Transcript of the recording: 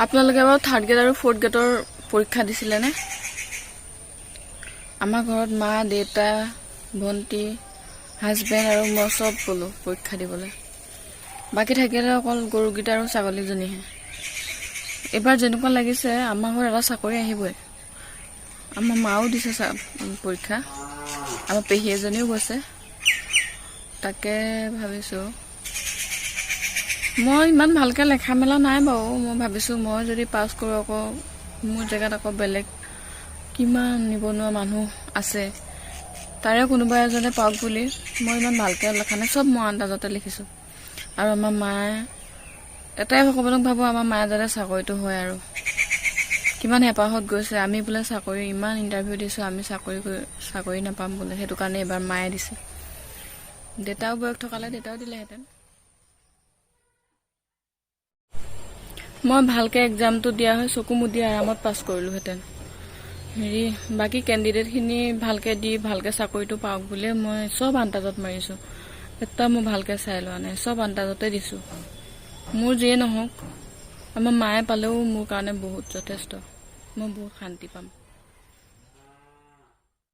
আপোনালোকে বাৰু third grade আৰু ফৰ্থ গ্ৰেডৰ পৰীক্ষা দিছিলে নে? আমাৰ ঘৰত মা, দেউতা, ভণ্টি, হাজবেণ্ড আৰু মই চব গ'লো পৰীক্ষা দিবলৈ। বাকী থাকিলে অকল গৰুকেইটা আৰু ছাগলীজনীহে। এইবাৰ যেনেকুৱা লাগিছে আমাৰ ঘৰত এটা চাকৰি আহিবই। আমাৰ মাও দিছে পৰীক্ষা, আমাৰ পেহী এজনীও গৈছে। তাকে ভাবিছোঁ, মই ইমান ভালকৈ লেখা মেলা নাই বাৰু। মই ভাবিছোঁ মই যদি পাছ কৰোঁ আকৌ মোৰ জেগাত আকৌ বেলেগ কিমান নিবনুৱা মানুহ আছে, তাৰে কোনোবা এজনে পাওক বুলি মই ইমান ভালকৈ লেখা নাই, চব মই আন্দাজতে লিখিছোঁ। আৰু আমাৰ মায়ে এটাই ভগৱানক ভাবোঁ আমাৰ মায়ে যাতে চাকৰিটো হয় আৰু। কিমান হেঁপাহত গৈছে, আমি বোলে চাকৰি ইমান ইণ্টাৰভিউ দিছোঁ, আমি চাকৰি নাপাম বোলে। সেইটো কাৰণে এইবাৰ মায়ে দিছে। দেউতাও বয়স থকালে দেউতাও দিলেহেঁতেন। মই ভালকৈ এক্সামটো দিয়া হয় চকু মুদি আৰামত পাছ কৰিলোহেঁতেন। বাকী কেণ্ডিডেটখিনি ভালকৈ দি ভালকৈ চাকৰিটো পাওক বুলিয়ে মই চব আন্দাজত মাৰিছোঁ। এটা মই ভালকৈ চাই লোৱা নাই, চব আন্দাজতে দিছোঁ। মোৰ যিয়ে নহওক আমাৰ মায়ে পালেও মোৰ কাৰণে বহুত যথেষ্ট, মই বহুত শান্তি পাম।